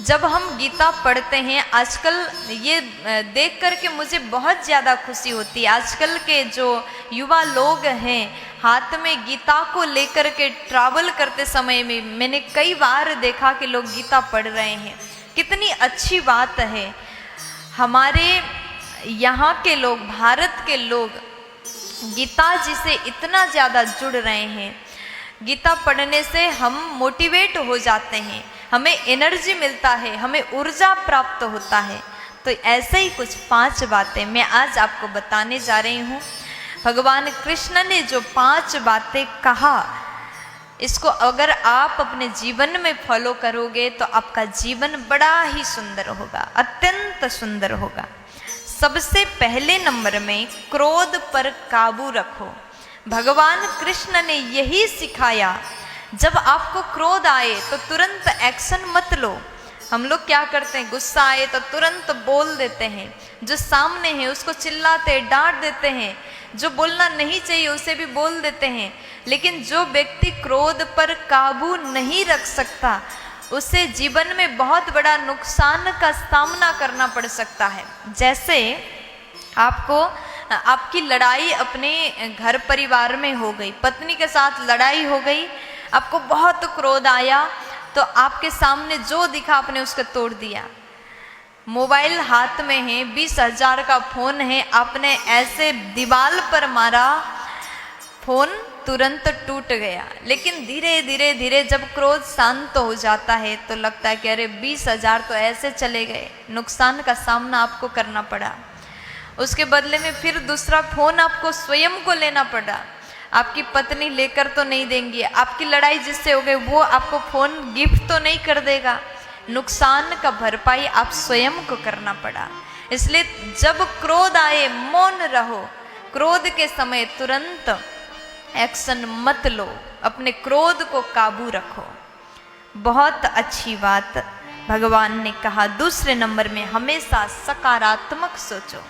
जब हम गीता पढ़ते हैं, आजकल ये देख कर के मुझे बहुत ज़्यादा खुशी होती है। आजकल के जो युवा लोग हैं, हाथ में गीता को लेकर के ट्रैवल करते समय में मैंने कई बार देखा कि लोग गीता पढ़ रहे हैं। कितनी अच्छी बात है। हमारे यहाँ के लोग, भारत के लोग गीता जी से इतना ज़्यादा जुड़ रहे हैं। गीता पढ़ने से हम मोटिवेट हो जाते हैं, हमें एनर्जी मिलता है, हमें ऊर्जा प्राप्त होता है। तो ऐसे ही कुछ 5 बातें मैं आज आपको बताने जा रही हूँ। भगवान कृष्ण ने जो 5 बातें कहा, इसको अगर आप अपने जीवन में फॉलो करोगे तो आपका जीवन बड़ा ही सुंदर होगा, अत्यंत सुंदर होगा। सबसे पहले नंबर में क्रोध पर काबू रखो। भगवान कृष्ण ने यही सिखाया। जब आपको क्रोध आए तो तुरंत एक्शन मत लो। हम लोग क्या करते हैं, गुस्सा आए तो तुरंत बोल देते हैं, जो सामने है उसको चिल्लाते, डांट देते हैं, जो बोलना नहीं चाहिए उसे भी बोल देते हैं। लेकिन जो व्यक्ति क्रोध पर काबू नहीं रख सकता, उसे जीवन में बहुत बड़ा नुकसान का सामना करना पड़ सकता है। जैसे आपकी लड़ाई अपने घर परिवार में हो गई, पत्नी के साथ लड़ाई हो गई, आपको बहुत क्रोध आया तो आपके सामने जो दिखा आपने उसको तोड़ दिया। मोबाइल हाथ में है, 20,000 का फोन है, आपने ऐसे दीवार पर मारा, फोन तुरंत टूट गया। लेकिन धीरे धीरे धीरे जब क्रोध शांत हो जाता है तो लगता है कि अरे 20,000 तो ऐसे चले गए, नुकसान का सामना आपको करना पड़ा। उसके बदले में फिर दूसरा फोन आपको स्वयं को लेना पड़ा। आपकी पत्नी लेकर तो नहीं देंगी, आपकी लड़ाई जिससे हो गई वो आपको फोन गिफ्ट तो नहीं कर देगा। नुकसान का भरपाई आप स्वयं को करना पड़ा। इसलिए जब क्रोध आए मौन रहो, क्रोध के समय तुरंत एक्शन मत लो, अपने क्रोध को काबू रखो। बहुत अच्छी बात भगवान ने कहा। दूसरे नंबर में हमेशा सकारात्मक सोचो।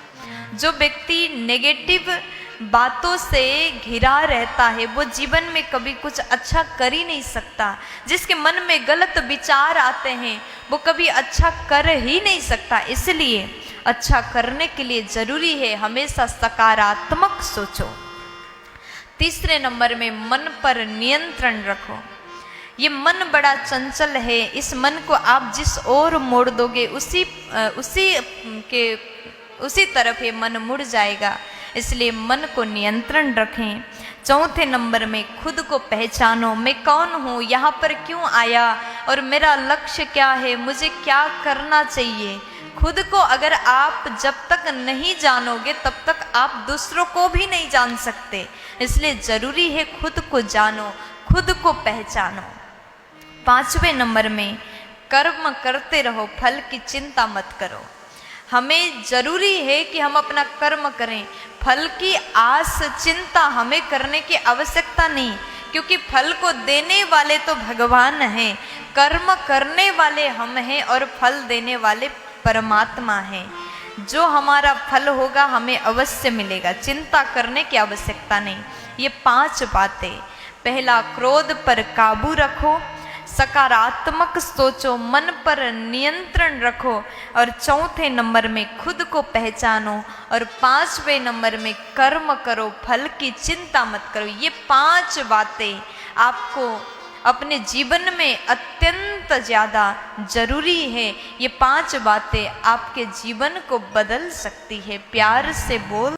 जो व्यक्ति नेगेटिव बातों से घिरा रहता है वो जीवन में कभी कुछ अच्छा कर ही नहीं सकता। जिसके मन में गलत विचार आते हैं वो कभी अच्छा कर ही नहीं सकता। इसलिए अच्छा करने के लिए जरूरी है हमेशा सकारात्मक सोचो। तीसरे नंबर में मन पर नियंत्रण रखो। ये मन बड़ा चंचल है, इस मन को आप जिस ओर मोड़ दोगे उसी तरफ ये मन मुड़ जाएगा। इसलिए मन को नियंत्रण रखें। चौथे नंबर में खुद को पहचानो। मैं कौन हूँ, यहाँ पर क्यों आया और मेरा लक्ष्य क्या है, मुझे क्या करना चाहिए। खुद को अगर आप जब तक नहीं जानोगे तब तक आप दूसरों को भी नहीं जान सकते। इसलिए जरूरी है खुद को जानो, खुद को पहचानो। 5वें नंबर में कर्म करते रहो, फल की चिंता मत करो। हमें जरूरी है कि हम अपना कर्म करें, फल की आस चिंता हमें करने की आवश्यकता नहीं, क्योंकि फल को देने वाले तो भगवान हैं, कर्म करने वाले हम हैं और फल देने वाले परमात्मा हैं। जो हमारा फल होगा हमें अवश्य मिलेगा, चिंता करने की आवश्यकता नहीं। ये 5 बातें। पहला, क्रोध पर काबू रखो, सकारात्मक सोचो, मन पर नियंत्रण रखो, और चौथे नंबर में खुद को पहचानो, और 5वें नंबर में कर्म करो, फल की चिंता मत करो। ये 5 बातें आपको अपने जीवन में अत्यंत ज़्यादा जरूरी है। ये 5 बातें आपके जीवन को बदल सकती है। प्यार से बोल